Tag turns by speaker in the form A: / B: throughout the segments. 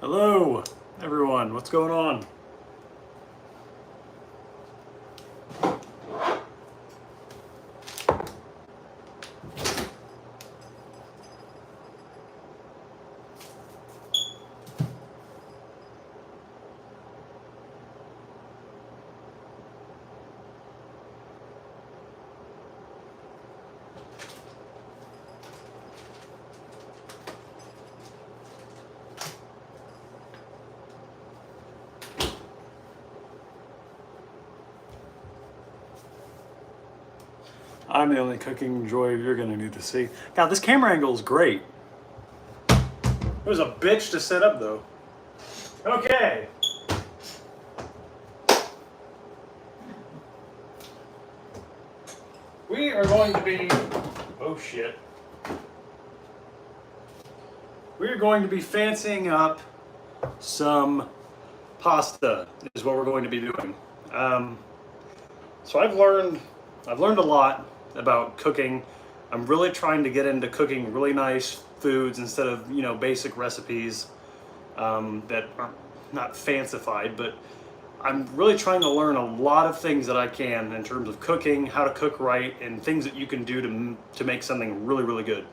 A: Hello, everyone. What's going on? I'm the only cooking joy you're gonna need to see. God, this camera angle is great. It was a bitch to set up though. Okay. We are going to be, oh shit. We are going to be fancying up some pasta is what we're going to be doing. So I've learned a lot about cooking. I'm really trying to get into cooking really nice foods instead of, basic recipes that are not fancified, but I'm really trying to learn a lot of things that I can in terms of cooking, how to cook right, and things that you can do to make something really, really good.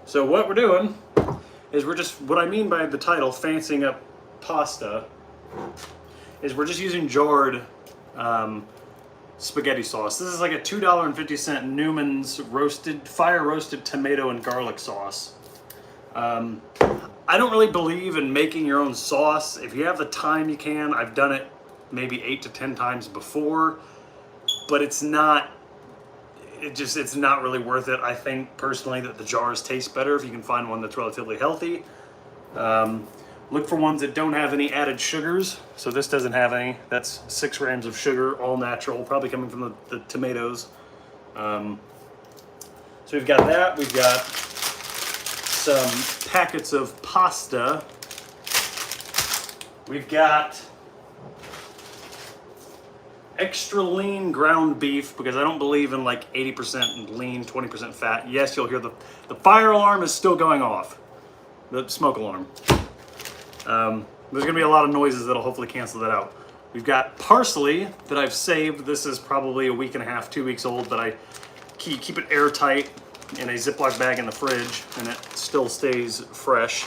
A: So what we're doing is what I mean by the title, fancying up pasta, is we're just using jarred spaghetti sauce. This is like a $2.50 Newman's fire roasted tomato and garlic sauce. I don't really believe in making your own sauce. If you have the time, you can. I've done it maybe 8 to 10 times before, but it's not really worth it. I think personally that the jars taste better if you can find one that's relatively healthy. Look for ones that don't have any added sugars. So this doesn't have any. That's 6 grams of sugar, all natural, probably coming from the tomatoes. So we've got that. We've got some packets of pasta. We've got extra lean ground beef because I don't believe in like 80% lean, 20% fat. Yes, you'll hear the fire alarm is still going off. The smoke alarm. There's gonna be a lot of noises that'll hopefully cancel that out. We've got parsley that I've saved. This is probably a week and a half, 2 weeks old, but I keep it airtight in a Ziploc bag in the fridge, and it still stays fresh.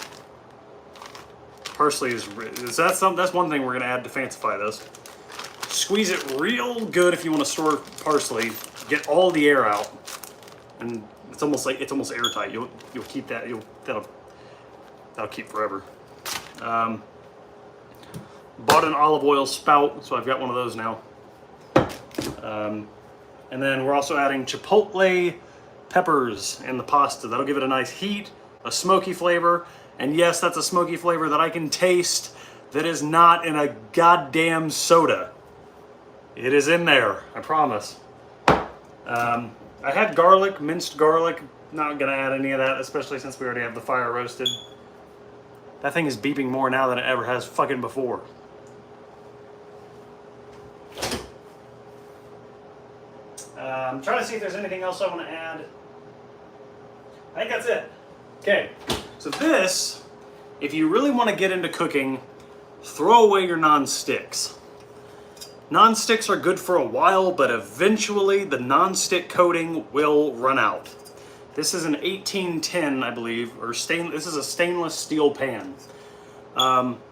A: Parsley that's one thing we're gonna add to fancify this. Squeeze it real good if you want to store parsley. Get all the air out, and it's almost airtight. You'll keep that. That'll keep forever. Bought an olive oil spout, so I've got one of those now. And then we're also adding chipotle peppers in the pasta. That'll give it a nice heat, a smoky flavor, and yes, that's a smoky flavor that I can taste that is not in a goddamn soda. It is in there, I promise. I had garlic, minced garlic. Not gonna add any of that, especially since we already have the fire roasted. That thing is beeping more now than it ever has fucking before. I'm trying to see if there's anything else I want to add. I think that's it. Okay, so this, if you really want to get into cooking, throw away your non-sticks. Non-sticks are good for a while, but eventually the non-stick coating will run out. This is an 1810, I believe, this is a stainless steel pan.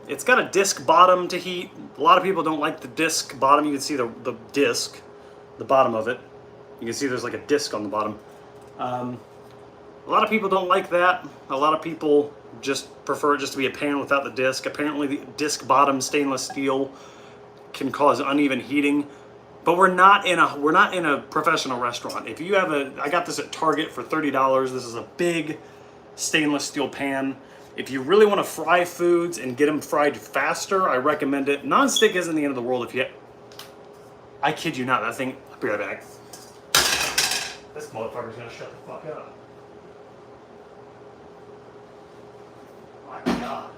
A: It's got a disc bottom to heat. A lot of people don't like the disc bottom. You can see the disc, the bottom of it. You can see there's like a disc on the bottom. A lot of people don't like that. A lot of people just prefer it just to be a pan without the disc. Apparently the disc bottom stainless steel can cause uneven heating, but we're not in a professional restaurant. If you have I got this at Target for $30. This is a big stainless steel pan. If you really want to fry foods and get them fried faster, I recommend it. Non-stick isn't the end of the world I kid you not, that thing, I'll be right back. This motherfucker's gonna shut the fuck up. My God.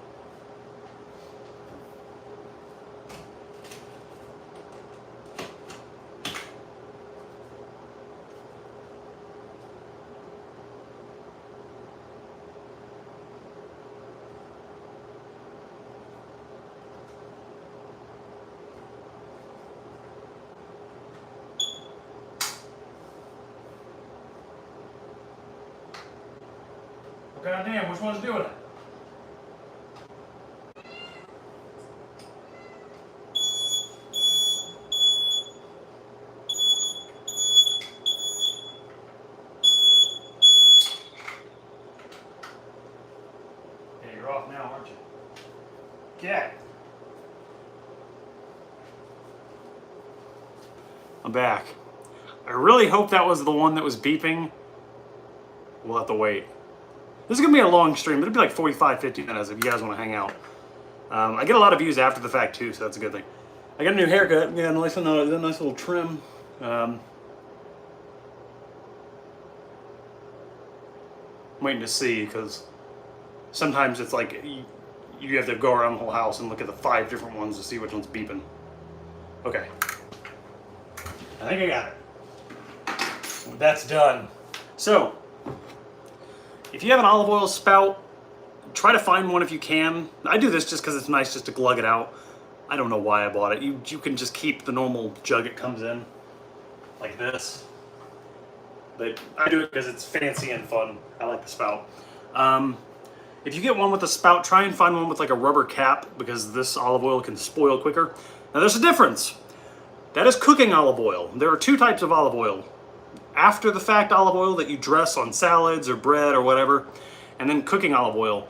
A: goddamn, which one's doing it? Yeah, you're off now, aren't you? Okay. I'm back. I really hope that was the one that was beeping. We'll have to wait. This is going to be a long stream. It'll be like 45, 50 minutes if you guys want to hang out. I get a lot of views after the fact too, so that's a good thing. I got a new haircut. Yeah, nice little trim. I'm waiting to see because sometimes it's like you have to go around the whole house and look at the 5 different ones to see which one's beeping. Okay. I think I got it. That's done. So, if you have an olive oil spout, try to find one if you can. I do this just because it's nice just to glug it out. I don't know why I bought it. You can just keep the normal jug it comes in, like this. But I do it because it's fancy and fun. I like the spout. If you get one with a spout, try and find one with like a rubber cap because this olive oil can spoil quicker. Now there's a difference. That is cooking olive oil. There are 2 types of olive oil. After the fact olive oil that you dress on salads or bread or whatever, and then cooking olive oil.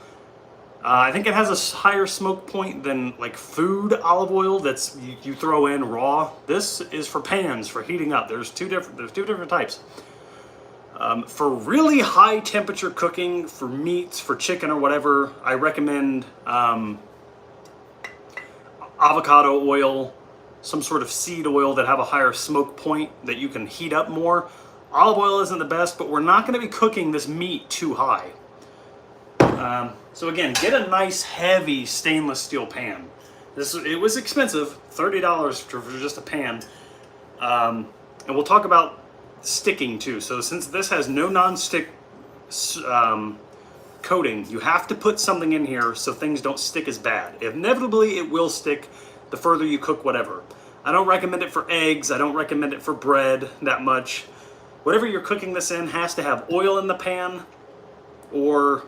A: I think it has a higher smoke point than like food olive oil that's you throw in raw. This is for pans, for heating up. There's two different types. For really high temperature cooking, for meats, for chicken or whatever, I recommend avocado oil, some sort of seed oil that have a higher smoke point that you can heat up more. Olive oil isn't the best, but we're not going to be cooking this meat too high. So again, get a nice heavy stainless steel pan. It was expensive, $30 for just a pan. And we'll talk about sticking too. So since this has no non-stick coating, you have to put something in here so things don't stick as bad. Inevitably, it will stick the further you cook whatever. I don't recommend it for eggs. I don't recommend it for bread that much. Whatever you're cooking this in has to have oil in the pan or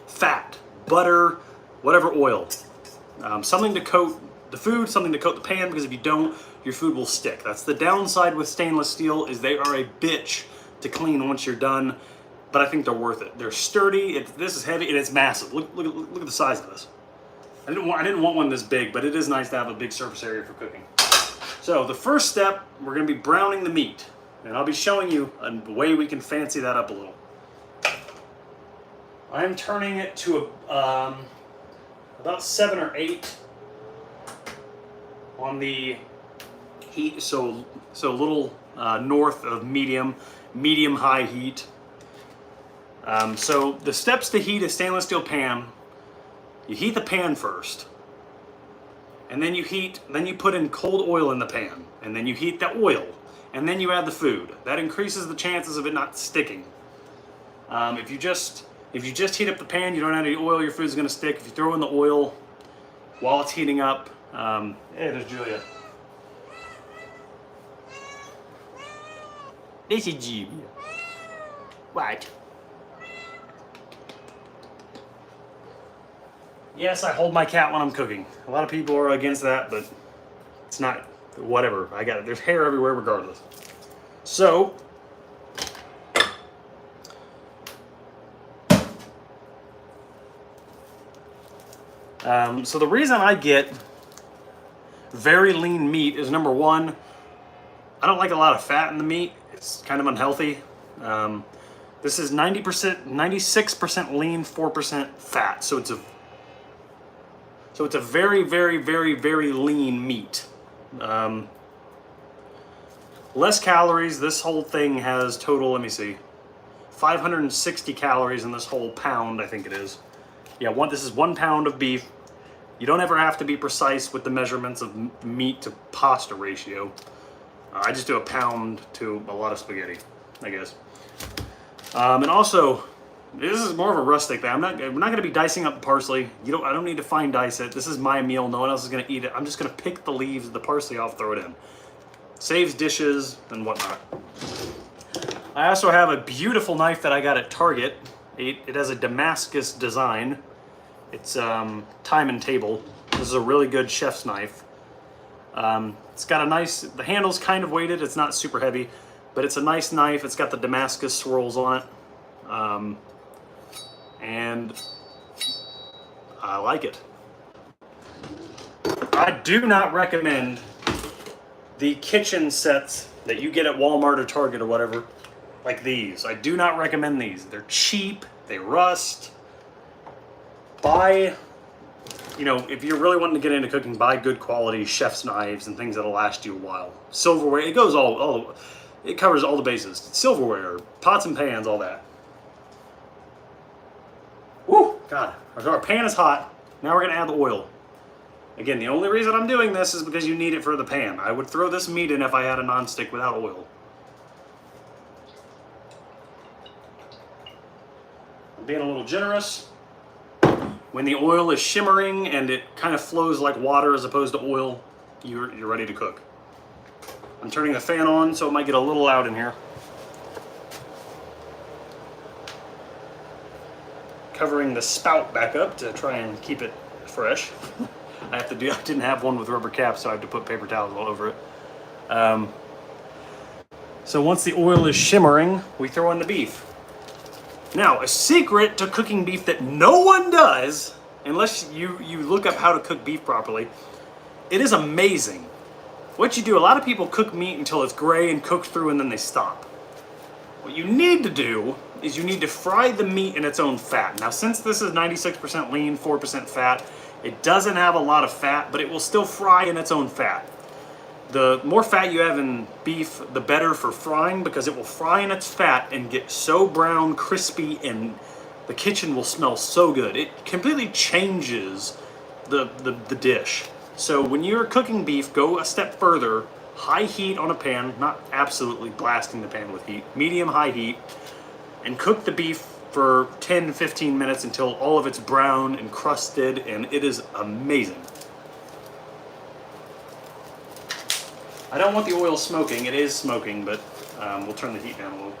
A: fat, butter, whatever oil. Something to coat the food, something to coat the pan, because if you don't, your food will stick. That's the downside with stainless steel, is they are a bitch to clean once you're done, but I think they're worth it. They're sturdy, this is heavy, and it's massive. Look at the size of this. I didn't want one this big, but it is nice to have a big surface area for cooking. So the first step, we're going to be browning the meat, and I'll be showing you a way we can fancy that up a little. I'm turning it to about 7 or 8 on the heat, so a little north of medium high heat. So the steps to heat a stainless steel pan: you heat the pan first, and then you put in cold oil in the pan, and then you heat the oil, and then you add the food. That increases the chances of it not sticking. If you just heat up the pan, you don't add any oil, your food's gonna stick. If you throw in the oil while it's heating up, hey, there's Julia. This is Julia. What? Yes, I hold my cat when I'm cooking. A lot of people are against that, but it's not, whatever. I got it. There's hair everywhere regardless. So, so the reason I get very lean meat is, number one, I don't like a lot of fat in the meat. It's kind of unhealthy. This is 96% lean, 4% fat. So it's a very, very, very, very lean meat. Less calories. This whole thing has total, let me see, 560 calories in this whole pound, I think it is. Yeah, this is 1 pound of beef. You don't ever have to be precise with the measurements of meat to pasta ratio. I just do a pound to a lot of spaghetti, I guess. And also, this is more of a rustic thing. We're not going to be dicing up the parsley. I don't need to fine dice it. This is my meal. No one else is going to eat it. I'm just going to pick the leaves of the parsley off, throw it in. Saves dishes and whatnot. I also have a beautiful knife that I got at Target. It has a Damascus design. It's time and table. This is a really good chef's knife. It's got a nice, the handle's kind of weighted, it's not super heavy, but it's a nice knife. It's got the Damascus swirls on it. And I like it. I do not recommend the kitchen sets that you get at Walmart or Target or whatever, like these. I do not recommend these. They're cheap, they rust. Buy, you know, if you're really wanting to get into cooking, buy good quality chef's knives and things that'll last you a while. Silverware, it goes it covers all the bases. Silverware, pots and pans, all that. Woo, God, our pan is hot. Now we're gonna add the oil. Again, the only reason I'm doing this is because you need it for the pan. I would throw this meat in if I had a nonstick without oil. I'm being a little generous. When the oil is shimmering and it kind of flows like water as opposed to oil, you're ready to cook. I'm turning the fan on so it might get a little loud in here. Covering the spout back up to try and keep it fresh. I didn't have one with rubber caps, so I have to put paper towels all over it. So once the oil is shimmering, we throw in the beef. Now, a secret to cooking beef that no one does, unless you look up how to cook beef properly, it is amazing. What you do, a lot of people cook meat until it's gray and cook through and then they stop. What you need to do is you need to fry the meat in its own fat. Now, since this is 96% lean, 4% fat, it doesn't have a lot of fat, but it will still fry in its own fat. The more fat you have in beef, the better for frying, because it will fry in its fat and get so brown, crispy, and the kitchen will smell so good. It completely changes the dish. So when you're cooking beef, go a step further. High heat on a pan, not absolutely blasting the pan with heat, medium high heat, and cook the beef for 10-15 minutes until all of it's brown and crusted, and it is amazing. I don't want the oil smoking. It is smoking, but we'll turn the heat down a little.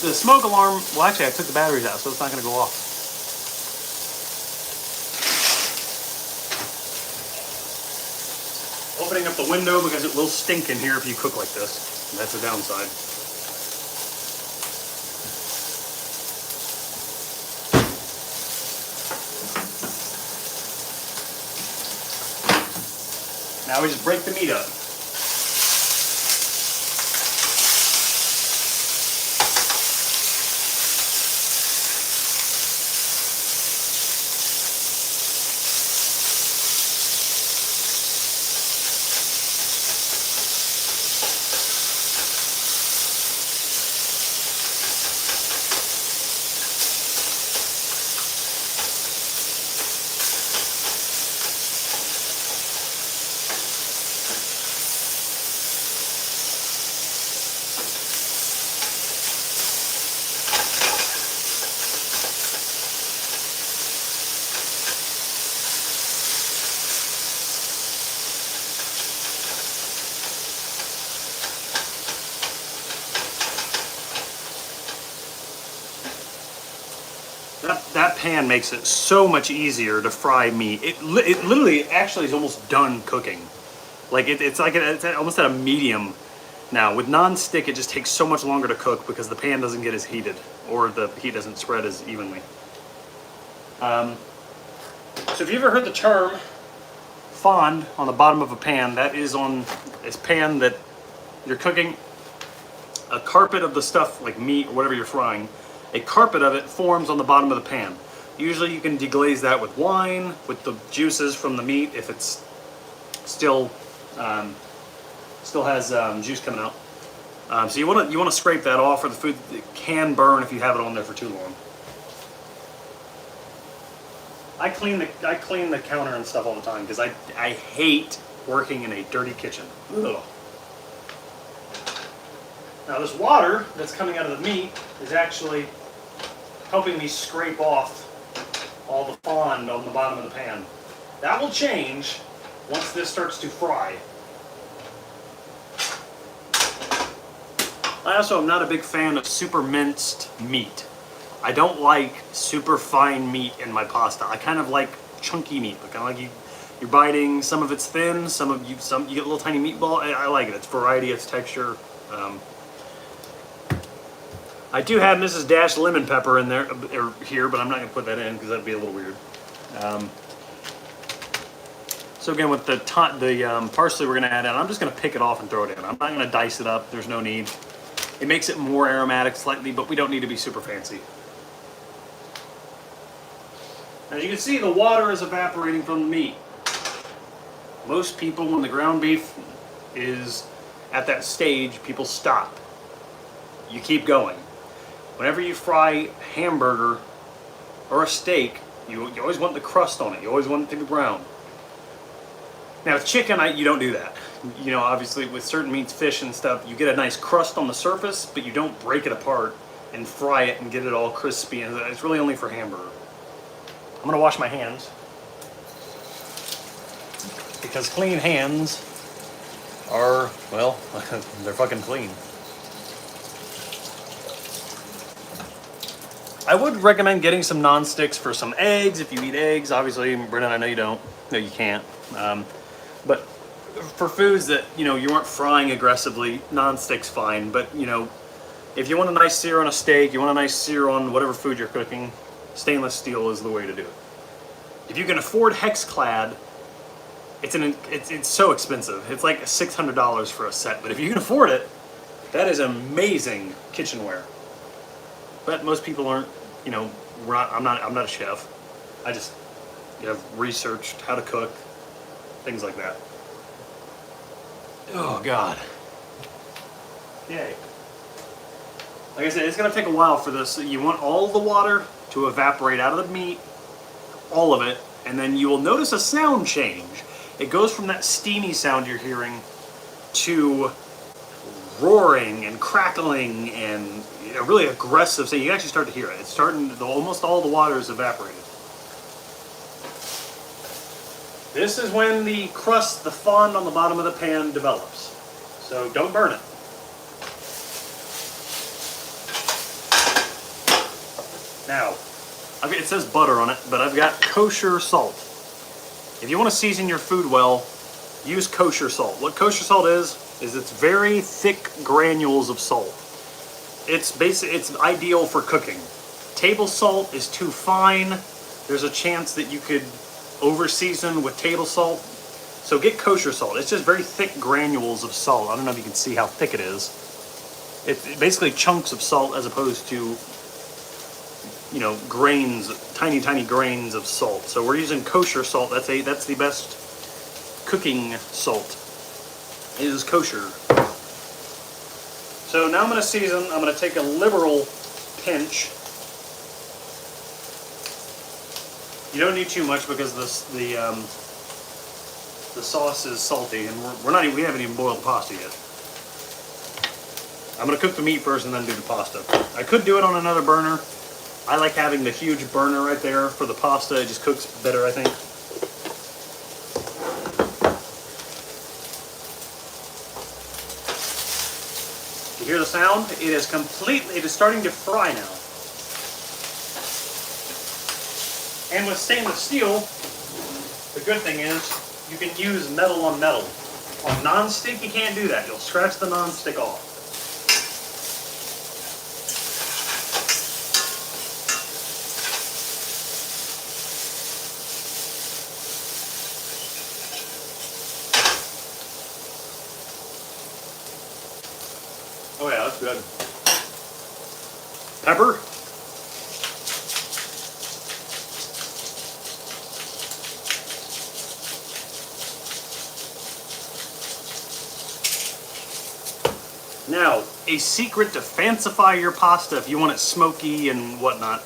A: The smoke alarm, well actually I took the batteries out, so it's not going to go off. Opening up the window because it will stink in here if you cook like this. That's a downside. Now we just break the meat up. That pan makes it so much easier to fry meat. It literally actually is almost done cooking. Like it's almost at a medium now. With non-stick, it just takes so much longer to cook because the pan doesn't get as heated, or the heat doesn't spread as evenly. So if you ever heard the term fond on the bottom of a pan, that is on this pan that you're cooking a carpet of the stuff like meat or whatever you're frying. A carpet of it forms on the bottom of the pan. Usually you can deglaze that with wine, with the juices from the meat if it's still has juice coming out. So you want to scrape that off, or the food can burn if you have it on there for too long. I clean the counter and stuff all the time because I hate working in a dirty kitchen. Ugh. Now this water that's coming out of the meat is actually helping me scrape off all the fond on the bottom of the pan. That will change once this starts to fry. I also am not a big fan of super minced meat. I don't like super fine meat in my pasta. I kind of like chunky meat. Kind of like you're biting. Some of it's thin. Some you get a little tiny meatball. I like it. It's variety. It's texture. I do have Mrs. Dash lemon pepper in there here, but I'm not gonna put that in because that'd be a little weird. So again, with the parsley we're gonna add in, I'm just gonna pick it off and throw it in. I'm not gonna dice it up. There's no need. It makes it more aromatic slightly, but we don't need to be super fancy. As you can see, the water is evaporating from the meat. Most people, when the ground beef is at that stage, people stop. You keep going. Whenever you fry hamburger or a steak, you always want the crust on it. You always want it to be brown. Now with chicken, you don't do that. You know, obviously with certain meats, fish and stuff, you get a nice crust on the surface, but you don't break it apart and fry it and get it all crispy. And it's really only for hamburger. I'm gonna wash my hands because clean hands are, well, they're fucking clean. I would recommend getting some non-sticks for some eggs if you eat eggs. Obviously, Brennan, I know you don't. No, you can't. But for foods that, you know, you aren't frying aggressively, non-stick's fine. But, you know, if you want a nice sear on a steak, you want a nice sear on whatever food you're cooking, stainless steel is the way to do it. If you can afford Hexclad, it's so expensive. It's like $600 for a set. But if you can afford it, that is amazing kitchenware. But most people aren't, you know, I'm not a chef. I just have researched how to cook, things like that. Oh God. Yay. Like I said, it's gonna take a while for this. You want all the water to evaporate out of the meat, all of it, and then you will notice a sound change. It goes from that steamy sound you're hearing to roaring and crackling and a really aggressive sound. You can actually start to hear it. It's starting, almost all the water is evaporated. This is when the crust, the fond on the bottom of the pan develops. So don't burn it. Now, it says butter on it, but I've got kosher salt. If you want to season your food well, use kosher salt. What kosher salt is it's very thick granules of salt. It's ideal for cooking. Table salt is too fine. There's a chance that you could over season with table salt. So get kosher salt. It's just very thick granules of salt. I don't know if you can see how thick it is. It's basically chunks of salt as opposed to, you know, grains, tiny grains of salt. So we're using kosher salt. That's the best cooking salt. Is kosher. So now I'm going to season. I'm going to take a liberal pinch. You don't need too much because the sauce is salty, and we haven't even boiled the pasta yet. I'm going to cook the meat first and then do the pasta. I could do it on another burner. I like having the huge burner right there for the pasta. It just cooks better, I think. You hear the sound? It is starting to fry now. And with stainless steel, the good thing is you can use metal on metal. On non-stick, you can't do that. You'll scratch the non-stick off. Oh yeah, that's good. Pepper. Now, a secret to fancify your pasta if you want it smoky and whatnot.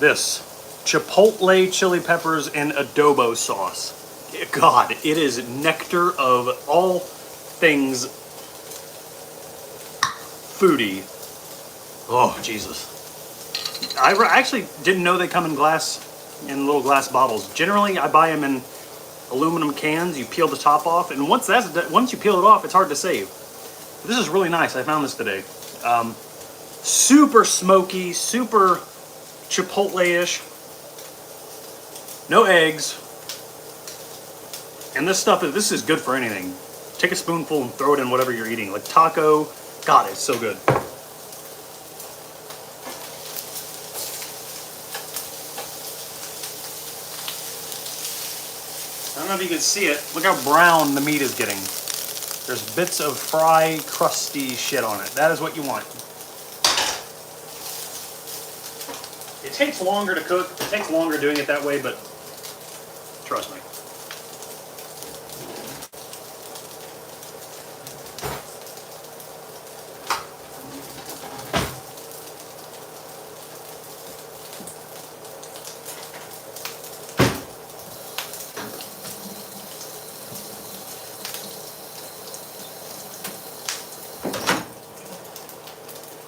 A: This chipotle chili peppers and adobo sauce. God, it is nectar of all things foodie. Oh, Jesus. I actually didn't know they come in little glass bottles. Generally, I buy them in aluminum cans. You peel the top off, and once you peel it off, it's hard to save. This is really nice. I found this today. Super smoky, super chipotle-ish. No eggs. And this is good for anything. Take a spoonful and throw it in whatever you're eating. Like taco. God, it's so good. I don't know if you can see it. Look how brown the meat is getting. There's bits of fry, crusty shit on it. That is what you want. It takes longer to cook. It takes longer doing it that way, but trust me.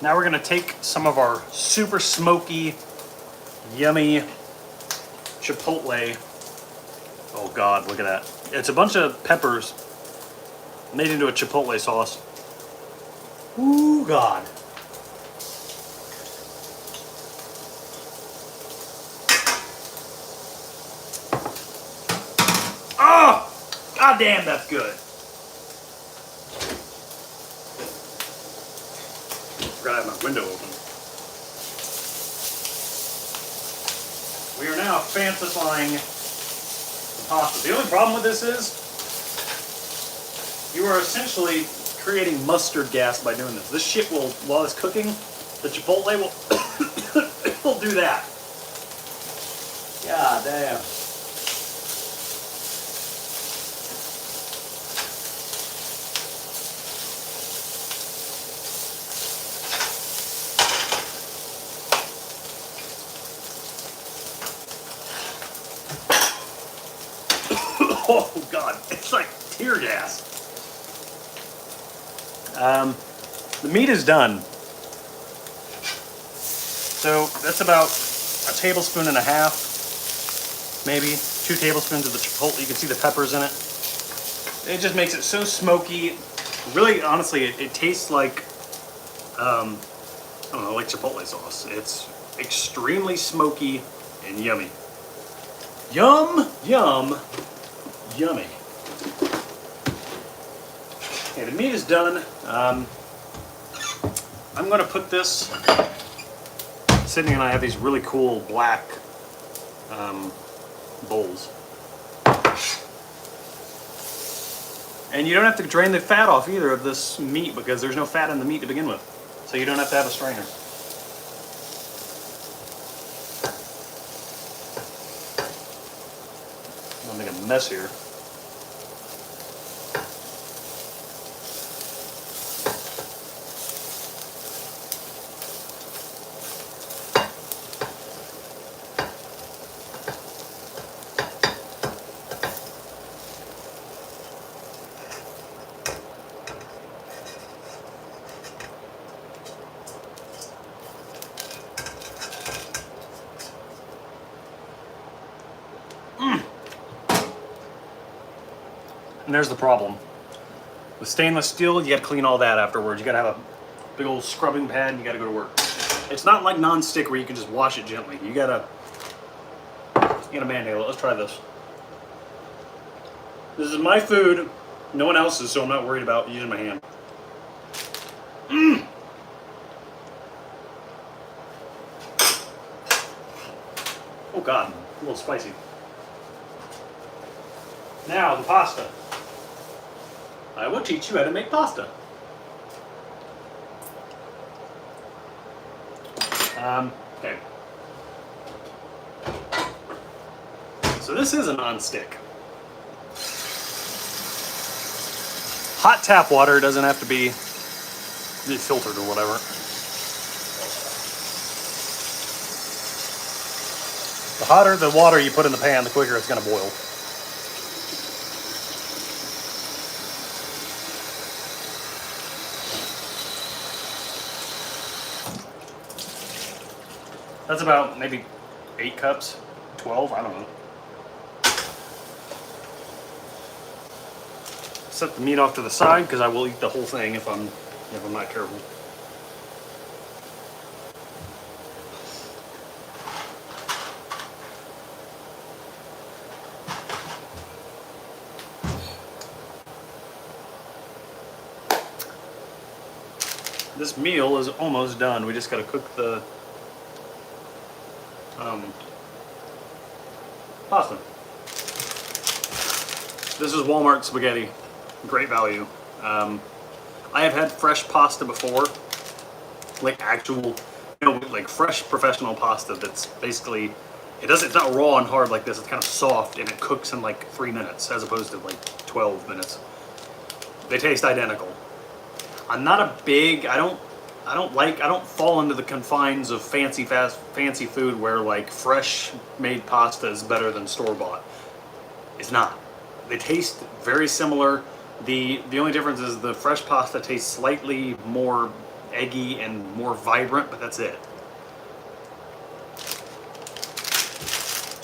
A: Now we're going to take some of our super smoky, yummy chipotle. Oh God, look at that. It's a bunch of peppers made into a chipotle sauce. Ooh, God. Oh, God damn, that's good. Forgot I have my window open. We are now fantasifying the pasta. The only problem with this is you are essentially creating mustard gas by doing this. This shit will, while it's cooking, the chipotle will will do that. God damn. Oh God, it's like tear gas. The meat is done. So that's about a tablespoon and a half, maybe 2 tablespoons of the chipotle. You can see the peppers in it. It just makes it so smoky. Really, honestly, it tastes like, I don't know, like chipotle sauce. It's extremely smoky and yummy. Yum, yum. Yummy. Okay, the meat is done. I'm going to put this. Sydney and I have these really cool black bowls. And you don't have to drain the fat off either of this meat because there's no fat in the meat to begin with. So you don't have to have a strainer. I'm going to make a mess here. And there's the problem. With stainless steel, you gotta clean all that afterwards. You gotta have a big old scrubbing pad and you gotta go to work. It's not like non-stick where you can just wash it gently. You gotta manhandle it. Let's try this. This is my food, no one else's, so I'm not worried about using my hand. Oh God, a little spicy. Now, the pasta. I will teach you how to make pasta. Okay. So this is a non-stick. Hot tap water doesn't have to be filtered or whatever. The hotter the water you put in the pan, the quicker it's going to boil. That's about maybe 8 cups, 12, I don't know. Set the meat off to the side because I will eat the whole thing if I'm if I'm not careful. This meal is almost done. We just got to cook the pasta. This is Walmart spaghetti. Great value. I have had fresh pasta before, like actual, like fresh professional pasta that's basically, it's not raw and hard like this, it's kind of soft and it cooks in like 3 minutes as opposed to like 12 minutes. They taste identical. I'm not a big, I don't fall into the confines of fancy food where like fresh made pasta is better than store-bought. It's not. They taste very similar. The only difference is the fresh pasta tastes slightly more eggy and more vibrant, but that's it.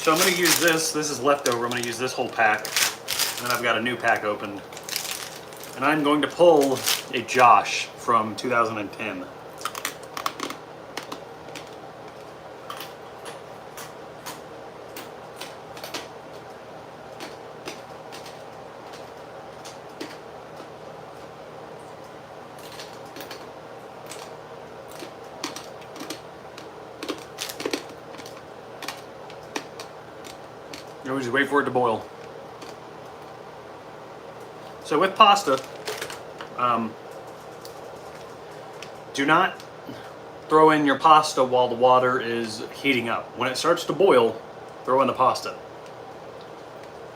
A: So I'm going to use this is leftover, I'm going to use this whole pack, and then I've got a new pack opened. And I'm going to pull a Josh from 2010. And we just wait for it to boil. So with pasta, do not throw in your pasta while the water is heating up. When it starts to boil, throw in the pasta.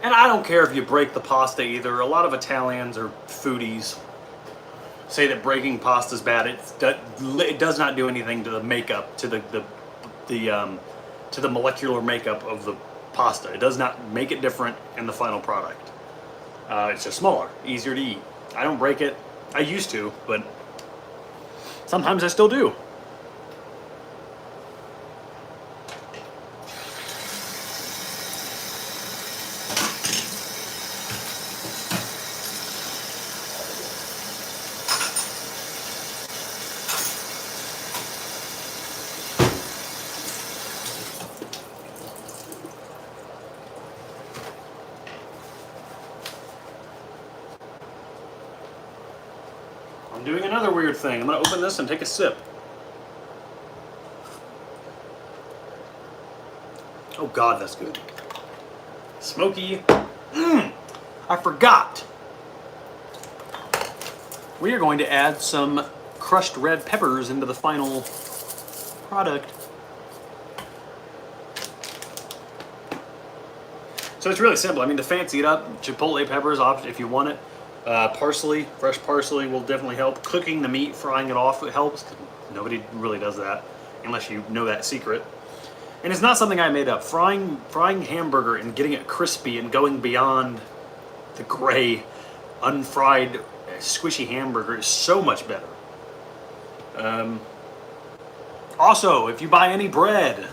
A: And I don't care if you break the pasta either. A lot of Italians or foodies say that breaking pasta is bad. It does not do anything to the makeup, to the molecular makeup of the pasta. It does not make it different in the final product. It's just smaller, easier to eat. I don't break it. I used to, but sometimes I still do. I'm doing another weird thing. I'm going to open this and take a sip. Oh God, that's good. Smoky. I forgot. We are going to add some crushed red peppers into the final product. So it's really simple. I mean, to fancy it up, chipotle peppers, if you want it. Parsley, fresh parsley will definitely help. Cooking the meat, frying it off, it helps. Nobody really does that unless you know that secret. And it's not something I made up. Frying hamburger and getting it crispy and going beyond the gray, unfried, squishy hamburger is so much better. Also, if you buy any bread,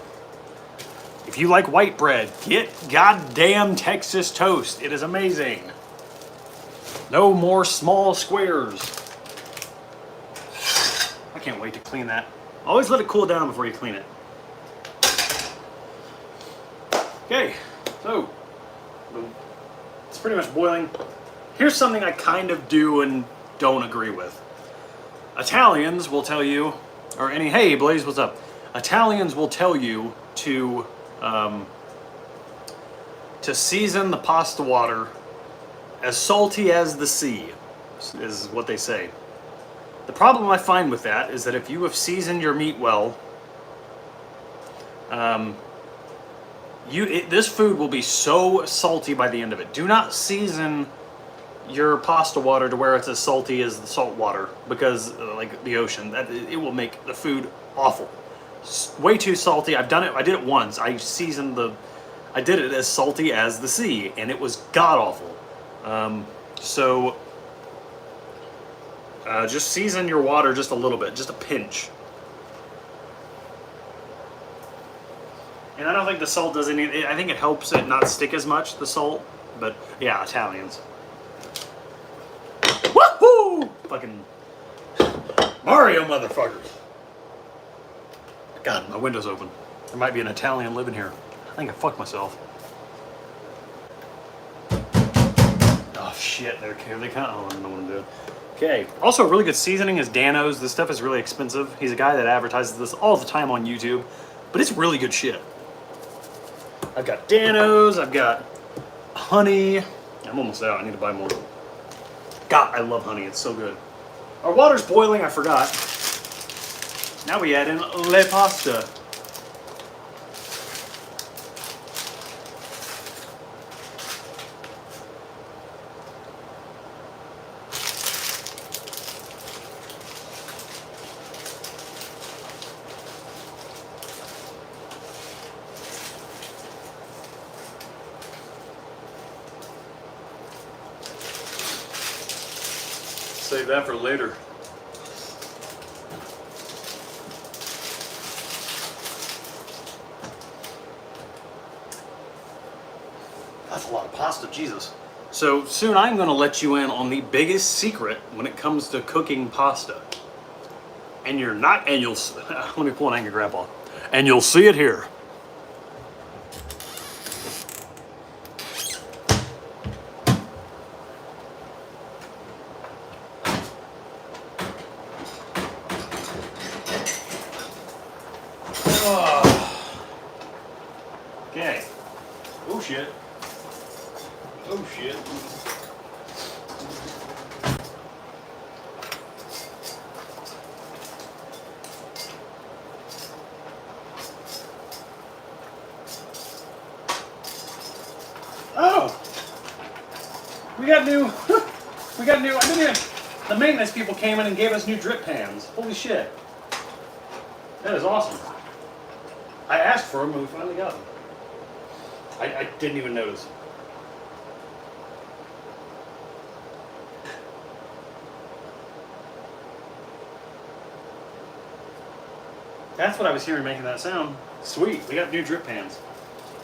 A: if you like white bread, get goddamn Texas toast. It is amazing. No more small squares. I can't wait to clean that. Always let it cool down before you clean it. Okay, so it's pretty much boiling. Here's something I kind of do and don't agree with. Italians will tell you, hey Blaze, what's up? Italians will tell you to season the pasta water as salty as the sea, is what they say. The problem I find with that is that if you have seasoned your meat well, this food will be so salty by the end of it. Do not season your pasta water to where it's as salty as the salt water, because like the ocean, it will make the food awful. Way too salty. I've done it. I did it once. I did it as salty as the sea, and it was god awful. Just season your water just a little bit, just a pinch. And I don't think the salt does anything. I think it helps it not stick as much, the salt. But yeah, Italians. Woohoo! Fucking Mario motherfuckers. God, my window's open. There might be an Italian living here. I think I fucked myself. Oh shit, here they come. Oh, I don't know what I'm doing. Okay. Also, a really good seasoning is Dano's. This stuff is really expensive. He's a guy that advertises this all the time on YouTube, but it's really good shit. I've got Dano's. I've got honey. I'm almost out. I need to buy more. God, I love honey. It's so good. Our water's boiling. I forgot. Now we add in le pasta. Save that for later. That's a lot of pasta, Jesus. So soon I'm going to let you in on the biggest secret when it comes to cooking pasta. And you're not, and you'll, let me pull an angry grandpa. And you'll see it here. Okay. Oh shit. Oh shit. Oh! We got new, I didn't even, the maintenance people came in and gave us new drip pans. Holy shit. That is awesome. I asked for them and we finally got them. I didn't even notice. That's what I was hearing making that sound. Sweet, we got new drip pans.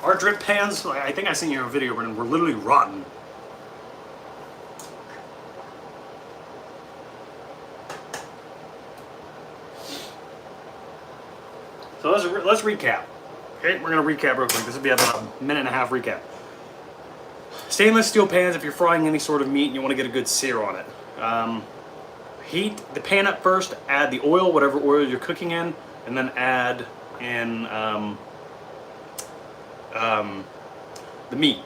A: Our drip pans, I think I seen you in a video, Brendan, were literally rotten. So let's recap. Okay, we're gonna recap real quick. This will be about a minute and a half recap. Stainless steel pans, if you're frying any sort of meat and you want to get a good sear on it. Heat the pan up first, add the oil, whatever oil you're cooking in, and then add in the meat.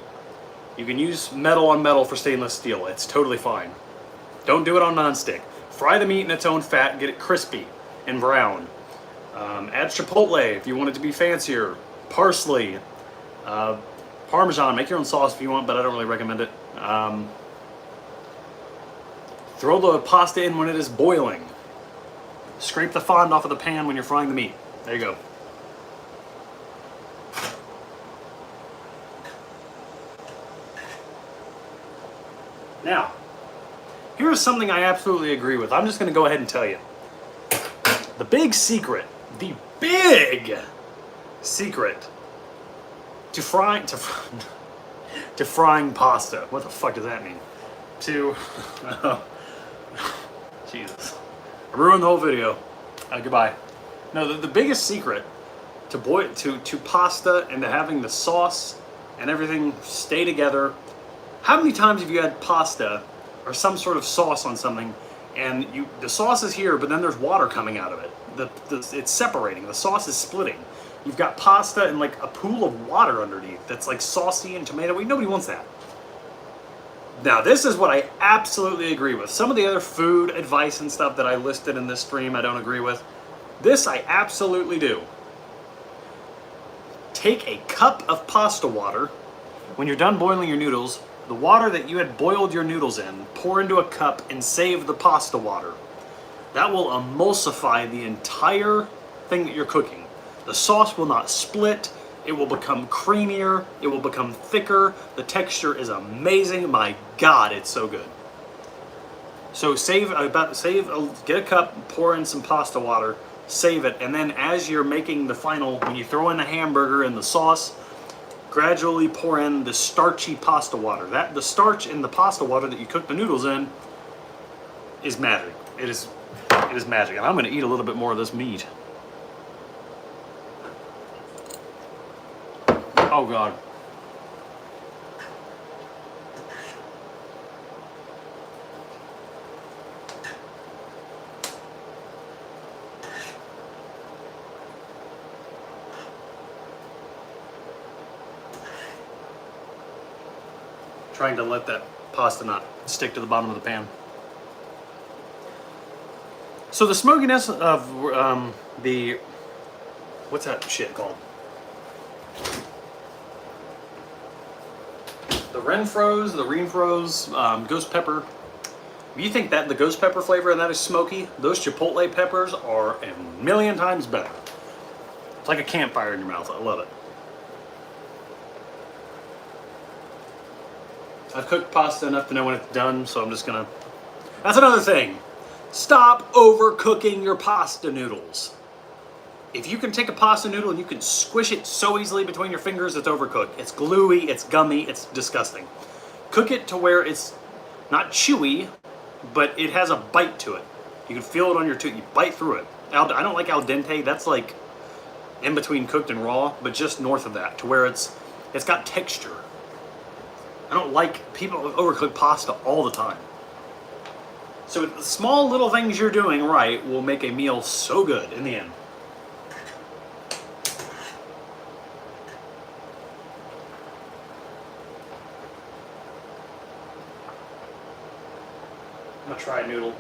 A: You can use metal on metal for stainless steel. It's totally fine. Don't do it on nonstick. Fry the meat in its own fat, get it crispy and brown. Add chipotle if you want it to be fancier. Parsley, Parmesan. Make your own sauce if you want, but I don't really recommend it. Throw the pasta in when it is boiling. Scrape the fond off of the pan when you're frying the meat. There you go. Now, here's something I absolutely agree with. I'm just going to go ahead and tell you. The big secret to frying pasta. What the fuck does that mean? Jesus. I ruined the whole video. Goodbye. No, the biggest secret to pasta and to having the sauce and everything stay together. How many times have you had pasta or some sort of sauce on something and the sauce is here, but then there's water coming out of it? It's separating. The sauce is splitting. You've got pasta and like a pool of water underneath that's like saucy and tomato. Nobody wants that. Now, this is what I absolutely agree with. Some of the other food advice and stuff that I listed in this stream I don't agree with. This I absolutely do. Take a cup of pasta water. When you're done boiling your noodles, the water that you had boiled your noodles in, pour into a cup and save the pasta water. That will emulsify the entire thing that you're cooking. The sauce will not split. It will become creamier. It will become thicker. The texture is amazing. My God, it's so good. So get a cup, pour in some pasta water, save it, and then as you're making the final, when you throw in the hamburger and the sauce, gradually pour in the starchy pasta water. The starch in the pasta water that you cook the noodles in is magic. It It is magic. And I'm going to eat a little bit more of this meat. Oh, God. Trying to let that pasta not stick to the bottom of the pan. So the smokiness of the, what's that shit called? The Renfro's, ghost pepper. If you think that the ghost pepper flavor and that is smoky, those chipotle peppers are a million times better. It's like a campfire in your mouth. I love it. I've cooked pasta enough to know when it's done, so I'm just gonna... That's another thing. Stop overcooking your pasta noodles. If you can take a pasta noodle and you can squish it so easily between your fingers, it's overcooked. It's gluey, it's gummy, it's disgusting. Cook it to where it's not chewy, but it has a bite to it. You can feel it on your tooth. You bite through it. I don't like al dente. That's like in between cooked and raw, but just north of that, to where it's got texture. I don't like people who overcook pasta all the time. So the small little things you're doing right will make a meal so good in the end. I'm gonna try a noodle.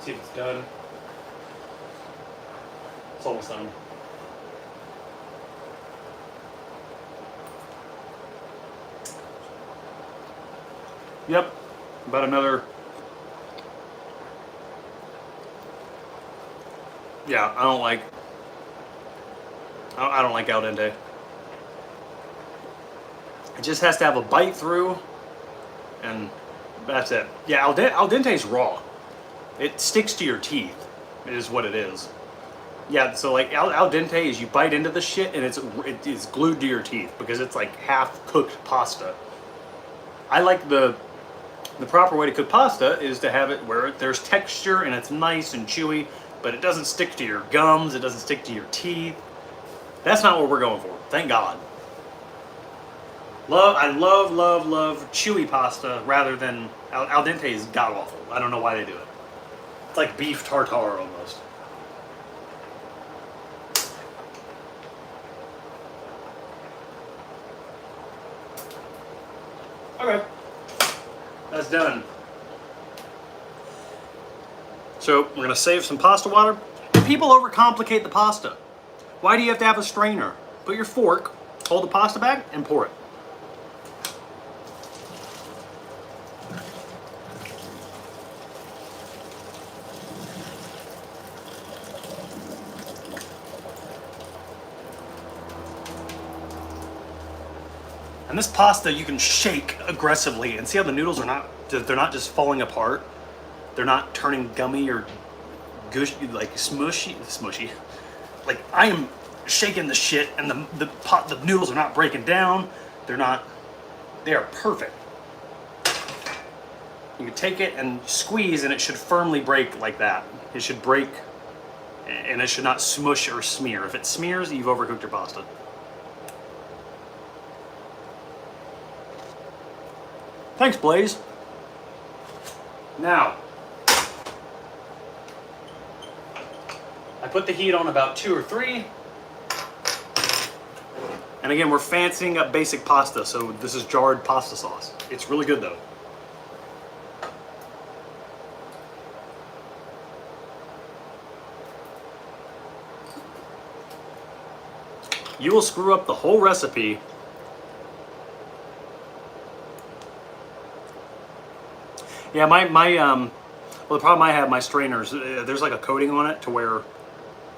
A: See if it's done. It's almost done. Yep, about another. Yeah, I don't like al dente. It just has to have a bite through, and that's it. Yeah, al dente is raw. It sticks to your teeth, is what it is. Yeah, so like al dente is you bite into the shit and it is glued to your teeth because it's like half cooked pasta. I like the proper way to cook pasta is to have it where there's texture and it's nice and chewy, but it doesn't stick to your gums, it doesn't stick to your teeth. That's not what we're going for, thank God. I love chewy pasta rather than al dente is god awful. I don't know why they do it. It's like beef tartare almost. Okay, that's done. So we're gonna save some pasta water. People overcomplicate the pasta. Why do you have to have a strainer? Put your fork, hold the pasta back, and pour it. And this pasta you can shake aggressively and see how the noodles are they're not just falling apart. They're not turning gummy or gushy, like smushy. Like I am shaking the shit and the noodles are not breaking down. They are perfect. You can take it and squeeze and it should firmly break like that. It should break and it should not smush or smear. If it smears, you've overcooked your pasta. Thanks, Blaze. Now, I put the heat on about 2 or 3. And again, we're fancying up basic pasta, so this is jarred pasta sauce. It's really good though. You will screw up the whole recipe. Yeah, well, the problem I have, my strainers, there's like a coating on it to where,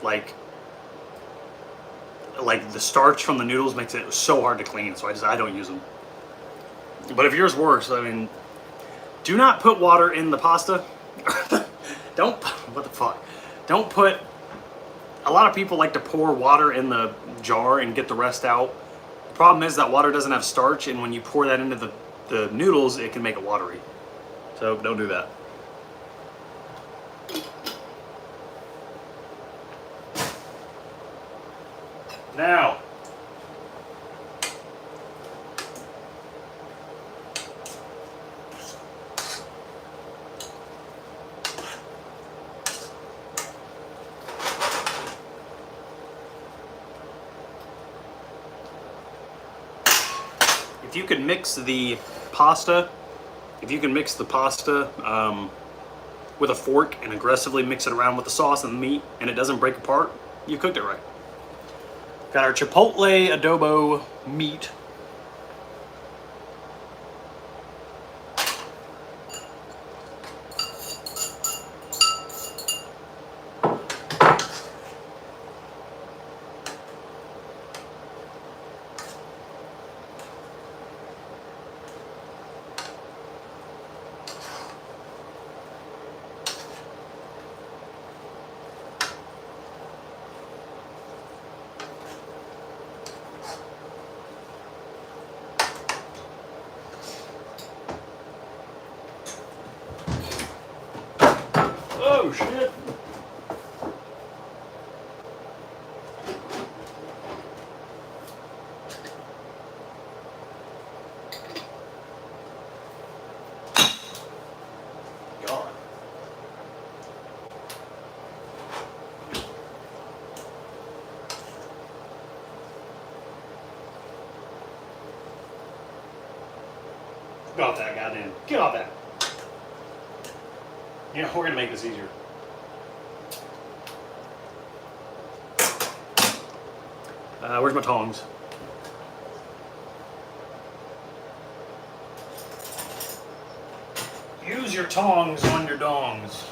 A: like the starch from the noodles makes it so hard to clean, so I don't use them. But if yours works, I mean, do not put water in the pasta. What the fuck? Don't put, a lot of people like to pour water in the jar and get the rest out. The problem is that water doesn't have starch, and when you pour that into the noodles, it can make it watery. So don't do that. Now, if you can mix the pasta, with a fork and aggressively mix it around with the sauce and the meat and it doesn't break apart, you cooked it right. Got our chipotle adobo meat. Oh shit. God. Get off that goddamn. Get off that. Yeah, we're gonna make this easier. Where's my tongs? Use your tongs on your dongs.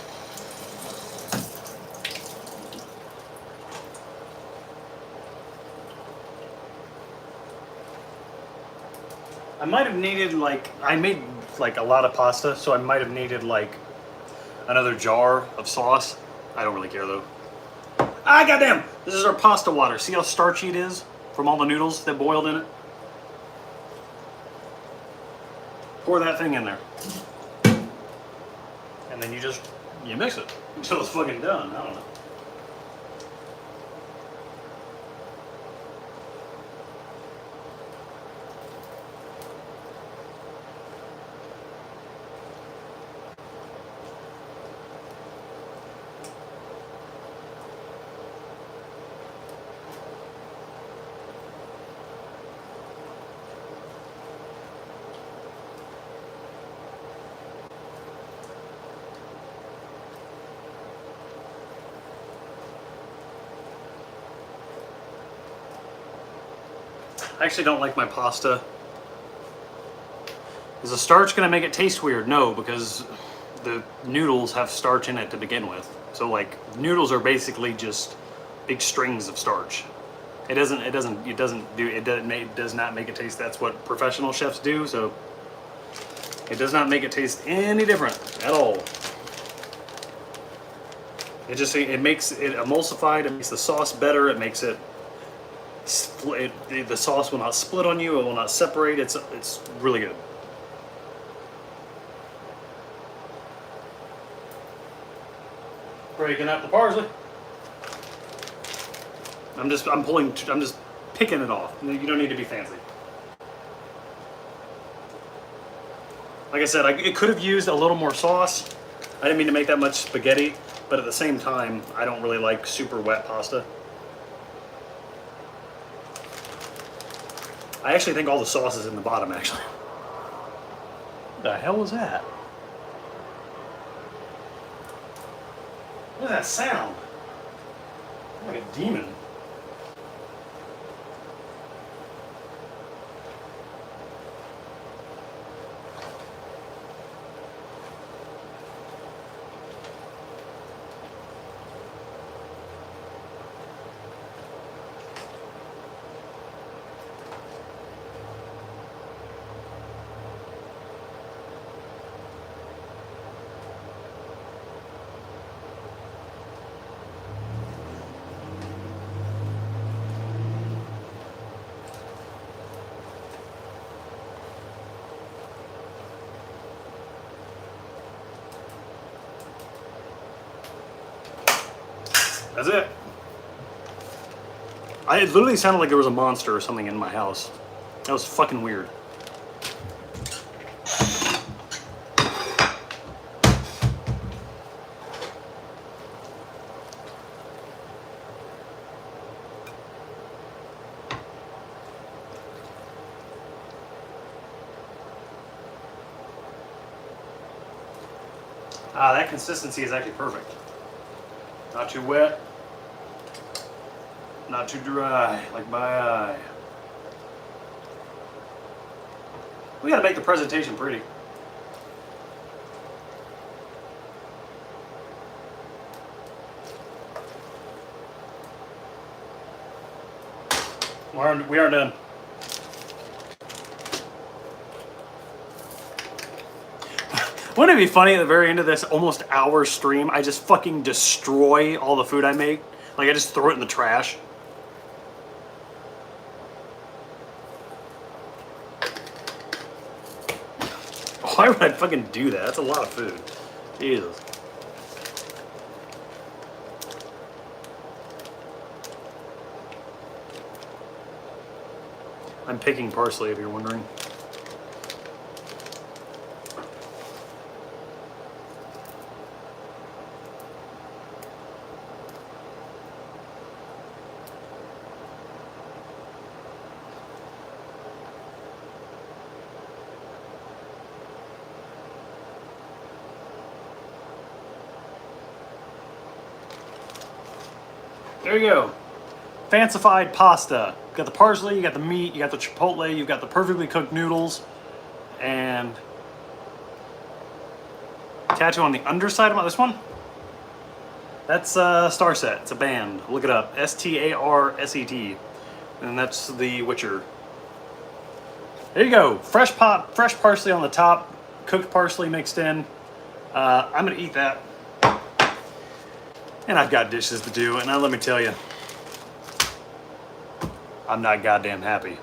A: I might have needed I made a lot of pasta, so I might have needed another jar of sauce. I don't really care though. Ah, goddamn! This is our pasta water. See how starchy it is from all the noodles that boiled in it? Pour that thing in there. And then you mix it until it's fucking done. I don't know. I actually don't like my pasta. Is the starch going to make it taste weird? No, because the noodles have starch in it to begin with. So noodles are basically just big strings of starch. It does not make it taste. That's what professional chefs do. So it does not make it taste any different at all. It makes it emulsified. It makes the sauce better. It makes it. The sauce will not split on you. It will not separate. It's really good. Breaking up the parsley. I'm just picking it off. You don't need to be fancy. Like I said, it could have used a little more sauce. I didn't mean to make that much spaghetti, but at the same time, I don't really like super wet pasta. I actually think all the sauce is in the bottom, actually. What the hell was that? What is that sound? Like a demon. That's it. It literally sounded like there was a monster or something in my house. That was fucking weird. Ah, that consistency is actually perfect. Not too wet, not too dry, like my eye. We gotta make the presentation pretty. We aren't done. Wouldn't it be funny at the very end of this almost hour stream, I just fucking destroy all the food I make? Like I just throw it in the trash? Why would I fucking do that? That's a lot of food. Jesus. I'm picking parsley if you're wondering. There you go. Fancified pasta. You got the parsley, you got the meat, you got the chipotle, you've got the perfectly cooked noodles, and tattoo on the underside of this one. That's Starset. It's a band. Look it up. Starset. And that's the Witcher. There you go. Fresh parsley on the top, cooked parsley mixed in. I'm gonna eat that. And I've got dishes to do, and let me tell you, I'm not goddamn happy.